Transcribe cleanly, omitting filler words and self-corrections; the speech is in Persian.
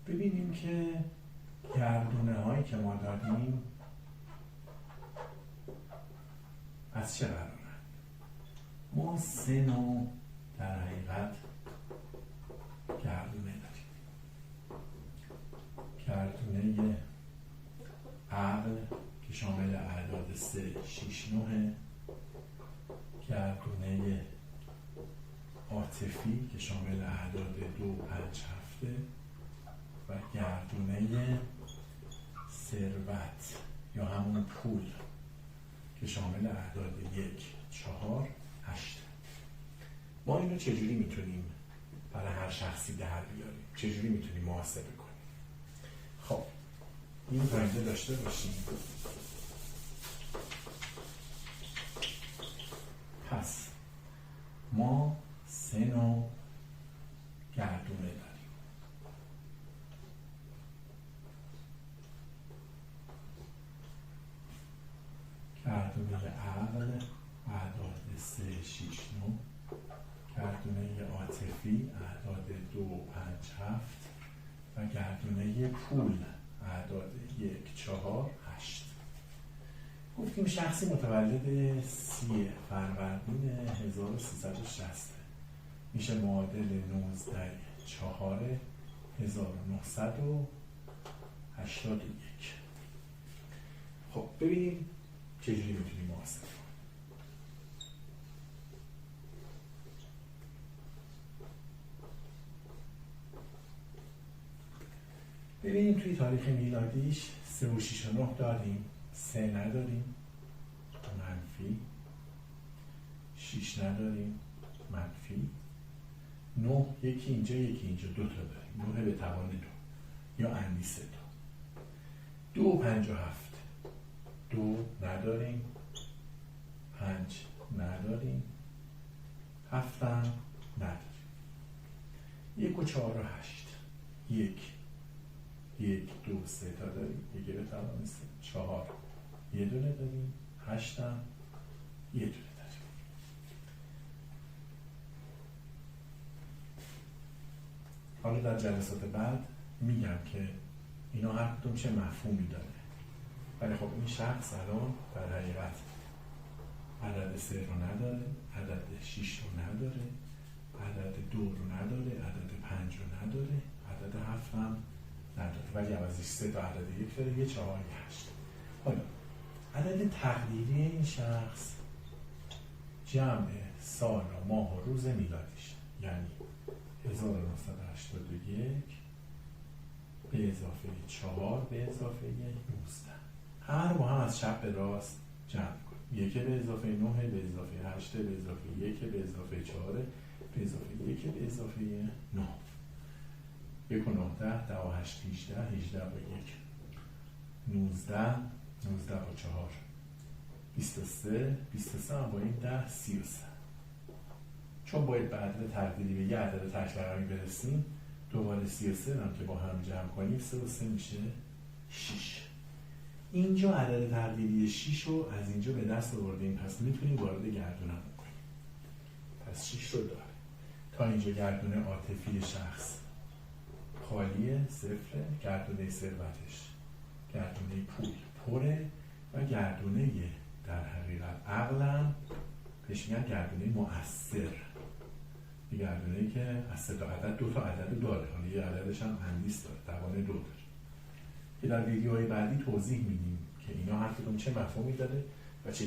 ببینیم که گردونه هایی که ما داریم از چه قرارن. ما 3 نوع در حقیقت گردونه داریم. گردونه عقل که شامل اعداد 3 6 9، گردونه عاطفی که شامل اعداد 2 5 7 و گردونه ثروت یا همون پول که شامل اعداد 1 4 8. ما اینو چجوری میتونیم برای هر شخصی در بیاریم؟ چجوری میتونیم محاسبه کنیم؟ خب این قاعده داشته باشیم. پس ما 3 نوع گردونه داریم. گردونه عقل اعداد 3 6 9، گردونه عاطفی اعداد 2 5 7 و گردونه پول اعداد 1 4 8. گفتیم شخصی متولد 30 فروردین 1360 میشه معادل 19 4 1981. خب ببینیم چجوری میتونیم محاسبه کنیم. ببینیم توی تاریخ میلادیش 3 و 6 و 9 داریم، 3 نداریم منفی، 6 نداریم منفی، 9 یکی اینجا یکی اینجا 2 تا داریم، 9 به توان 2 یا اندیسه 2. 2 و 5 و 7 2 نداریم، 5 نداریم، 7 هم نداریم. 1 و 4 و 8 1 1 2 3 تا داریم، 1 به توان 3 4 یه دونه داریم، 8 هم یه دونه داریم. حالا در جلسات بعد میگم که اینا هر کدوم چه مفهومی داره. ولی خب این شخص الان در حقیقت عدد 3 رو نداره، عدد 6 رو نداره، عدد 2 رو نداره، عدد 5 رو نداره، عدد 7 هم نداره، ولی عوضش 3 تا عدد 1 داره، یه 4 یه 8. حالا عدد تقدیری این شخص جمع سال و ماه و روز میلادیش، یعنی 1981 به اضافه 4 به اضافه 19. هر با هم از چپ به راست جمع کنیم. 1 به اضافه 9 به اضافه 8 به اضافه 1 به اضافه 4 به اضافه 1 به اضافه 9. 1 و 9 10 10 و 8 18 18 و 1 19 19 و 4 23 23 هم با این 10 33. چون باید به عدد تقدیری به یه عدد تکراری برسیم، دوباره 33 هم که با هم جمع کنیم 3 و 3 میشه 6. اینجا عدد تقدیری 6 رو از اینجا به دست آوردیم، پس میتونیم وارد گردونه بکنیم. پس 6 رو داره. تا اینجا گردونه عاطفی شخص خالیه، صفره. گردونه ثروتش، گردونه پول پره و گردونه در حقیقت عقلم بهش میگن گردونه مؤثر. یه گردونه که از 3 تا عدد 2 تا عدد داره، حالا یه عددش هم اندیس داره، توان 2 داره. که در ویدیوهای بعدی توضیح میدیم که اینا هر کدوم چه مفهومی داره و چه